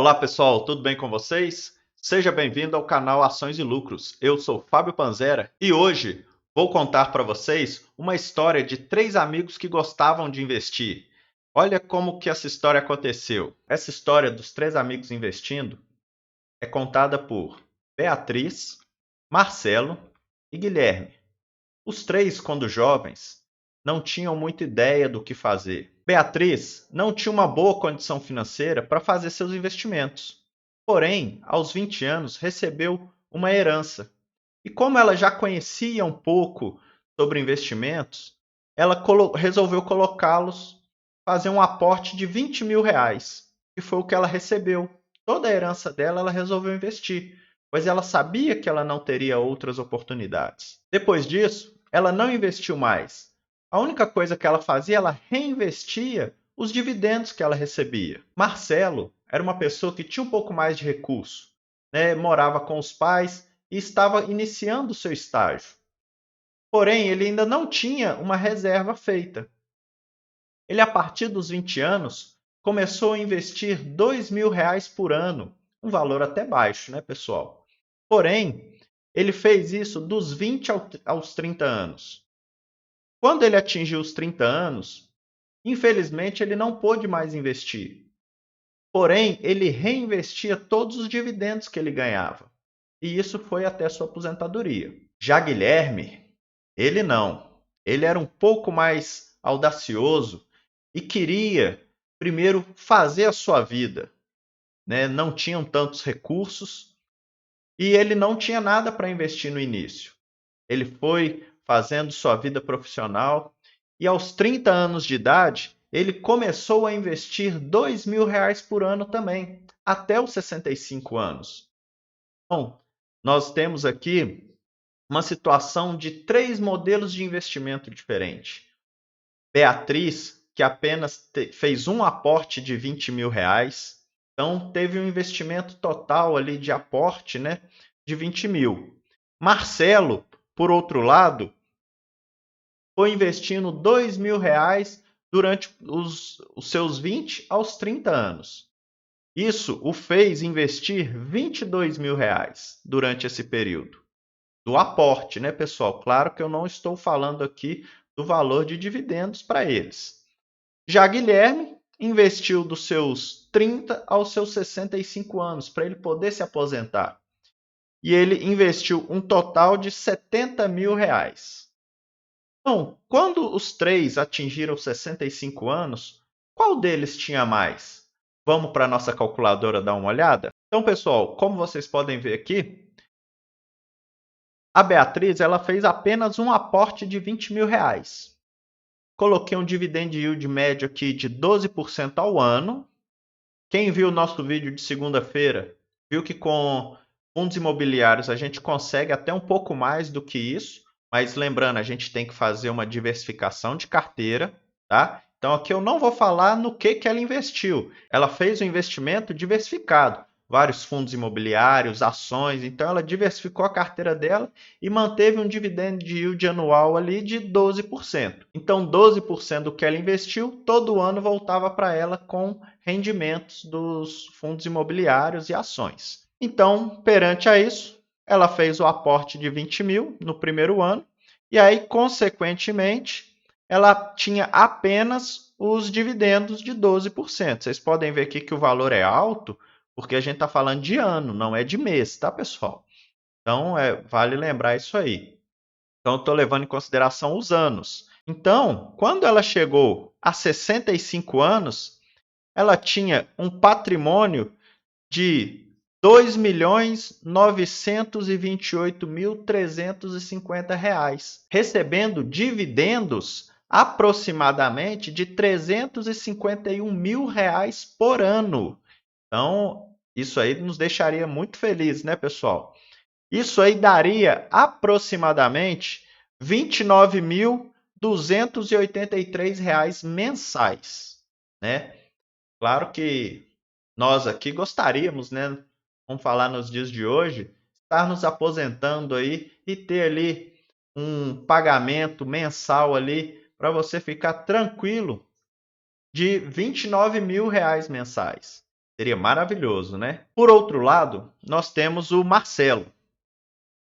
Olá pessoal, tudo bem com vocês? Seja bem-vindo ao canal Ações e Lucros. Eu sou Fábio Panzera e hoje vou contar para vocês uma história de três amigos que gostavam de investir. Olha como que essa história aconteceu. Essa história dos três amigos investindo é contada por Beatriz, Marcelo e Guilherme. Os três, quando jovens, não tinham muita ideia do que fazer. Beatriz não tinha uma boa condição financeira para fazer seus investimentos. Porém, aos 20 anos, recebeu uma herança. E como ela já conhecia um pouco sobre investimentos, ela resolveu colocá-los, fazer um aporte de 20 mil reais, que foi o que ela recebeu. Toda a herança dela, ela resolveu investir, pois ela sabia que ela não teria outras oportunidades. Depois disso, ela não investiu mais. A única coisa que ela fazia, ela reinvestia os dividendos que ela recebia. Marcelo era uma pessoa que tinha um pouco mais de recurso, né? Morava com os pais e estava iniciando o seu estágio. Porém, ele ainda não tinha uma reserva feita. Ele, a partir dos 20 anos, começou a investir 2 mil reais por ano, um valor até baixo, né, pessoal? Porém, ele fez isso dos 20 aos 30 anos. Quando ele atingiu os 30 anos, infelizmente ele não pôde mais investir. Porém, ele reinvestia todos os dividendos que ele ganhava. E isso foi até sua aposentadoria. Já Guilherme, ele não. Ele era um pouco mais audacioso e queria primeiro fazer a sua vida, né? Não tinham tantos recursos e ele não tinha nada para investir no início. Ele foi fazendo sua vida profissional e aos 30 anos de idade, ele começou a investir 2 mil reais por ano também, até os 65 anos. Bom, nós temos aqui uma situação de três modelos de investimento diferentes. Beatriz, que apenas fez um aporte de 20 mil reais, então teve um investimento total ali de aporte, né, de 20 mil. Marcelo, por outro lado, foi investindo 2 mil reais durante os seus 20 aos 30 anos. Isso o fez investir 22 mil reais durante esse período. Do aporte, né, pessoal? Claro que eu não estou falando aqui do valor de dividendos para eles. Já Guilherme investiu dos seus 30 aos seus 65 anos para ele poder se aposentar. E ele investiu um total de 70 mil reais. Então, quando os três atingiram 65 anos, qual deles tinha mais? Vamos para a nossa calculadora dar uma olhada? Então, pessoal, como vocês podem ver aqui, a Beatriz ela fez apenas um aporte de 20 mil reais. Coloquei um dividend yield médio aqui de 12% ao ano. Quem viu o nosso vídeo de segunda-feira, viu que com fundos imobiliários a gente consegue até um pouco mais do que isso. Mas lembrando, a gente tem que fazer uma diversificação de carteira, tá? Então aqui eu não vou falar no que ela investiu. Ela fez um investimento diversificado, vários fundos imobiliários, ações. Então ela diversificou a carteira dela e manteve um dividend yield anual ali de 12%. Então 12% do que ela investiu, todo ano voltava para ela com rendimentos dos fundos imobiliários e ações. Então, perante a isso, ela fez o aporte de 20 mil no primeiro ano e aí, consequentemente, ela tinha apenas os dividendos de 12%. Vocês podem ver aqui que o valor é alto porque a gente está falando de ano, não é de mês, tá, pessoal? Então, vale lembrar isso aí. Então, eu estou levando em consideração os anos. Então, quando ela chegou a 65 anos, ela tinha um patrimônio de 2.928.350 reais, recebendo dividendos aproximadamente de 351 mil reais por ano. Então, isso aí nos deixaria muito felizes, né, pessoal? Isso aí daria aproximadamente R$ 29.283 reais mensais, né? Claro que nós aqui gostaríamos, né? Vamos falar nos dias de hoje, estar nos aposentando aí e ter ali um pagamento mensal ali para você ficar tranquilo de 29 mil reais mensais. Seria maravilhoso, né? Por outro lado, nós temos o Marcelo.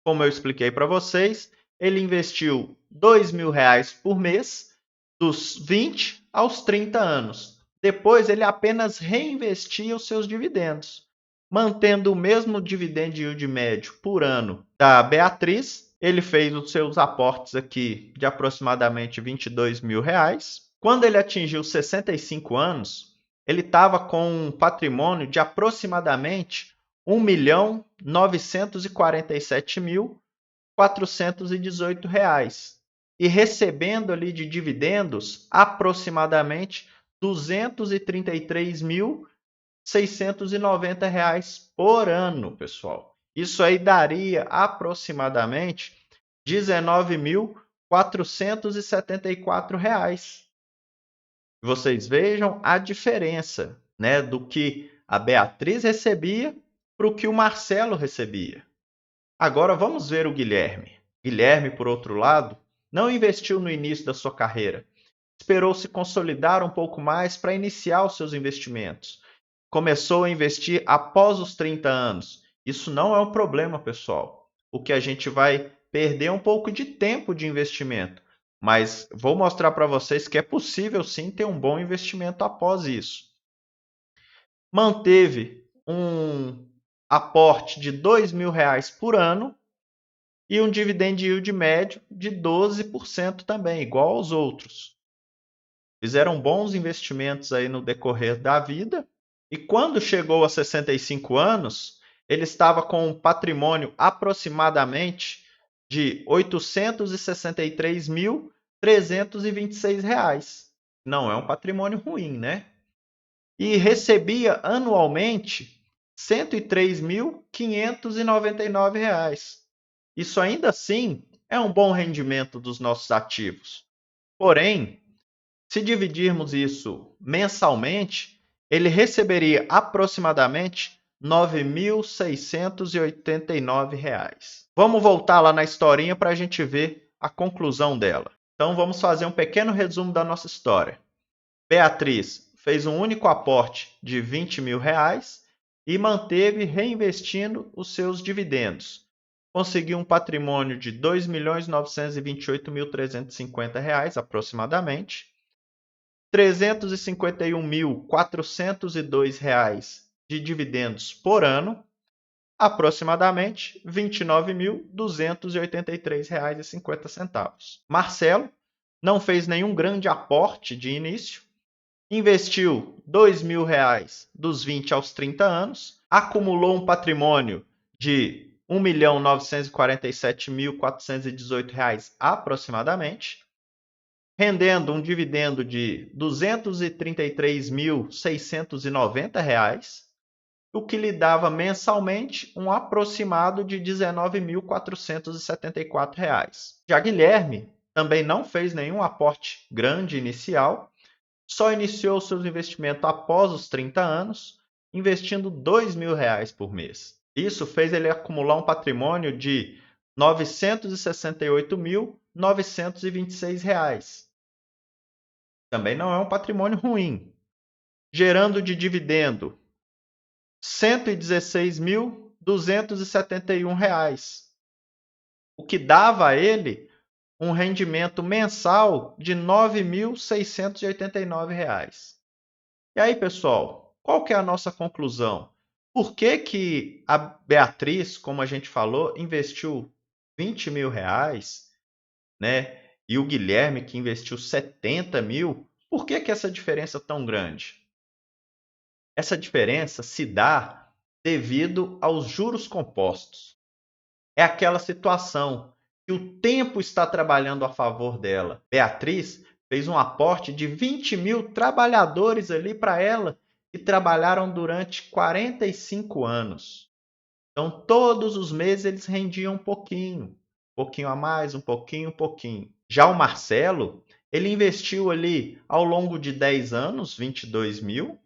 Como eu expliquei para vocês, ele investiu R$ 2.000 por mês, dos 20 aos 30 anos. Depois, ele apenas reinvestia os seus dividendos, mantendo o mesmo dividend yield médio por ano da Beatriz. Ele fez os seus aportes aqui de aproximadamente R$ 22.000. Quando ele atingiu 65 anos, ele estava com um patrimônio de aproximadamente R$ 1.947.418 e recebendo ali de dividendos aproximadamente R$ 233.690 por ano, pessoal. Isso aí daria aproximadamente R$ 19.474. Vocês vejam a diferença, né, do que a Beatriz recebia para o que o Marcelo recebia. Agora vamos ver o Guilherme. Guilherme, por outro lado, não investiu no início da sua carreira. Esperou se consolidar um pouco mais para iniciar os seus investimentos. Começou a investir após os 30 anos. Isso não é um problema, pessoal. O que a gente vai perder é um pouco de tempo de investimento. Mas vou mostrar para vocês que é possível sim ter um bom investimento após isso. Manteve um aporte de R$ 2.000 por ano e um dividend yield médio de 12% também, igual aos outros. Fizeram bons investimentos aí no decorrer da vida e quando chegou a 65 anos, ele estava com um patrimônio aproximadamente de R$ 863.326. Não é um patrimônio ruim, né? E recebia anualmente R$ 103.599. Isso ainda assim é um bom rendimento dos nossos ativos. Porém, se dividirmos isso mensalmente, ele receberia aproximadamente R$ 9.689. Vamos voltar lá na historinha para a gente ver a conclusão dela. Então vamos fazer um pequeno resumo da nossa história. Beatriz fez um único aporte de R$ 20.000 e manteve reinvestindo os seus dividendos. Conseguiu um patrimônio de R$ 2.928.350 aproximadamente. R$ 351.402 de dividendos por ano, aproximadamente R$ 29.283,50. Marcelo não fez nenhum grande aporte de início, investiu R$ 2.000 dos 20 aos 30 anos, acumulou um patrimônio de R$ 1.947.418 aproximadamente, rendendo um dividendo de R$ 233.690, o que lhe dava mensalmente um aproximado de R$ 19.474. Já Guilherme também não fez nenhum aporte grande inicial, só iniciou seus investimentos após os 30 anos, investindo R$ 2.000 por mês. Isso fez ele acumular um patrimônio de R$ 968.926. Também não é um patrimônio ruim. Gerando de dividendo R$ 116.271, o que dava a ele um rendimento mensal de R$ 9.689. E aí, pessoal, qual que é a nossa conclusão? Por que a Beatriz, como a gente falou, investiu R$ 20.000, né? E o Guilherme, que investiu 70 mil, por que essa diferença é tão grande? Essa diferença se dá devido aos juros compostos. É aquela situação que o tempo está trabalhando a favor dela. Beatriz fez um aporte de 20 mil trabalhadores ali para ela e trabalharam durante 45 anos. Então, todos os meses eles rendiam um pouquinho a mais, um pouquinho. Já o Marcelo, ele investiu ali ao longo de 10 anos, 22 mil,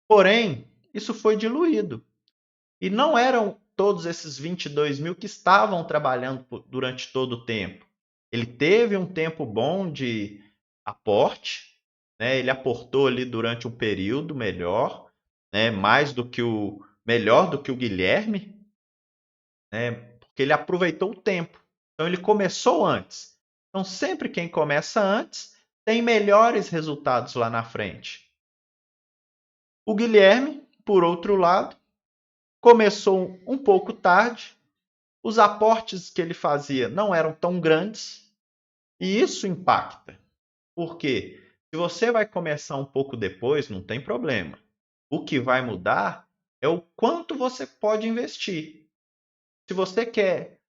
porém, isso foi diluído. E não eram todos esses 22 mil que estavam trabalhando durante todo o tempo. Ele teve um tempo bom de aporte, né? Ele aportou ali durante um período melhor, né, mais do que melhor do que o Guilherme, né, porque ele aproveitou o tempo. Então ele começou antes. Então sempre quem começa antes tem melhores resultados lá na frente. O Guilherme, por outro lado, começou um pouco tarde, os aportes que ele fazia não eram tão grandes, e isso impacta. Porque se você vai começar um pouco depois, não tem problema. O que vai mudar é o quanto você pode investir. Se você quer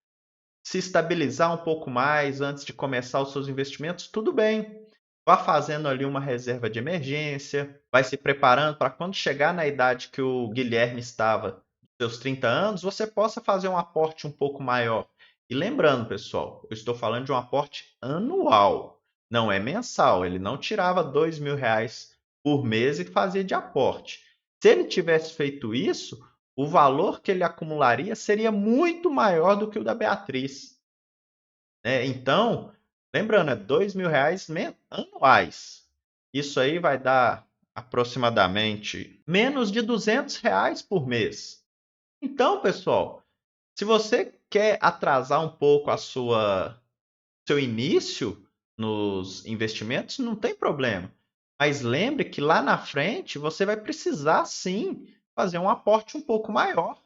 se estabilizar um pouco mais antes de começar os seus investimentos, tudo bem. Vá fazendo ali uma reserva de emergência, vai se preparando para quando chegar na idade que o Guilherme estava, seus 30 anos, você possa fazer um aporte um pouco maior. E lembrando, pessoal, eu estou falando de um aporte anual, não é mensal. Ele não tirava R$ 2.000 por mês e fazia de aporte. Se ele tivesse feito isso, o valor que ele acumularia seria muito maior do que o da Beatriz, né? Então, lembrando, é R$ 2.000 anuais. Isso aí vai dar aproximadamente menos de R$ 200 por mês. Então, pessoal, se você quer atrasar um pouco seu início nos investimentos, não tem problema. Mas lembre que lá na frente você vai precisar sim fazer um aporte um pouco maior.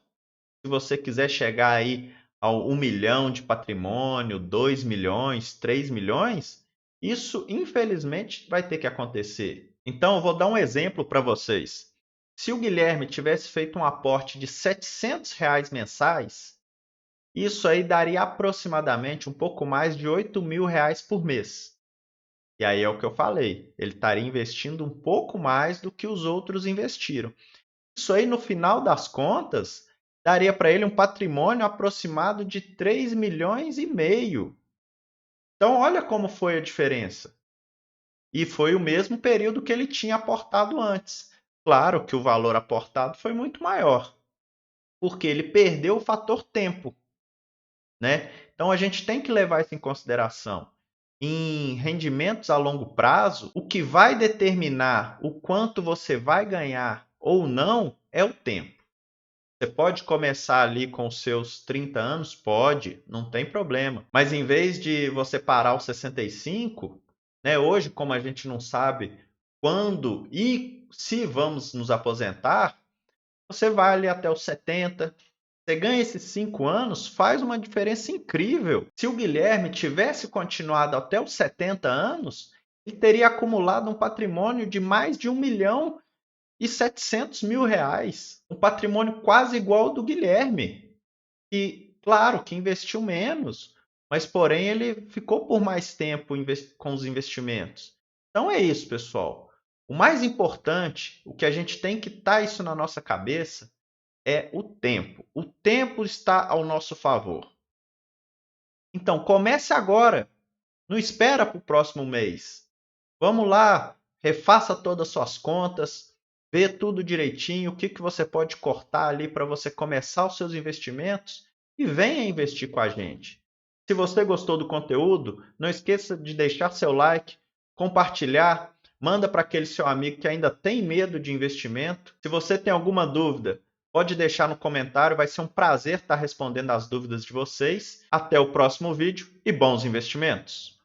Se você quiser chegar aí ao 1 milhão de patrimônio, 2 milhões, 3 milhões, isso infelizmente vai ter que acontecer. Então, eu vou dar um exemplo para vocês. Se o Guilherme tivesse feito um aporte de R$ 700 mensais, isso aí daria aproximadamente um pouco mais de R$ 8.000 por mês. E aí é o que eu falei, ele estaria investindo um pouco mais do que os outros investiram. Isso aí, no final das contas, daria para ele um patrimônio aproximado de 3,5 milhões. Então, olha como foi a diferença. E foi o mesmo período que ele tinha aportado antes. Claro que o valor aportado foi muito maior, porque ele perdeu o fator tempo, né? Então, a gente tem que levar isso em consideração. Em rendimentos a longo prazo, o que vai determinar o quanto você vai ganhar ou não é o tempo. Você pode começar ali com os seus 30 anos? Pode, não tem problema. Mas em vez de você parar aos 65, né, hoje, como a gente não sabe quando e se vamos nos aposentar, você vai ali até os 70. Você ganha esses 5 anos, faz uma diferença incrível. Se o Guilherme tivesse continuado até os 70 anos, ele teria acumulado um patrimônio de mais de R$ 1.700.000, um patrimônio quase igual ao do Guilherme. E, claro, que investiu menos, mas porém ele ficou por mais tempo com os investimentos. Então é isso, pessoal. O mais importante, o que a gente tem que estar isso na nossa cabeça, é o tempo. O tempo está ao nosso favor. Então comece agora. Não espera para o próximo mês. Vamos lá, refaça todas as suas contas, vê tudo direitinho, o que você pode cortar ali para você começar os seus investimentos e venha investir com a gente. Se você gostou do conteúdo, não esqueça de deixar seu like, compartilhar, manda para aquele seu amigo que ainda tem medo de investimento. Se você tem alguma dúvida, pode deixar no comentário, vai ser um prazer estar respondendo as dúvidas de vocês. Até o próximo vídeo e bons investimentos!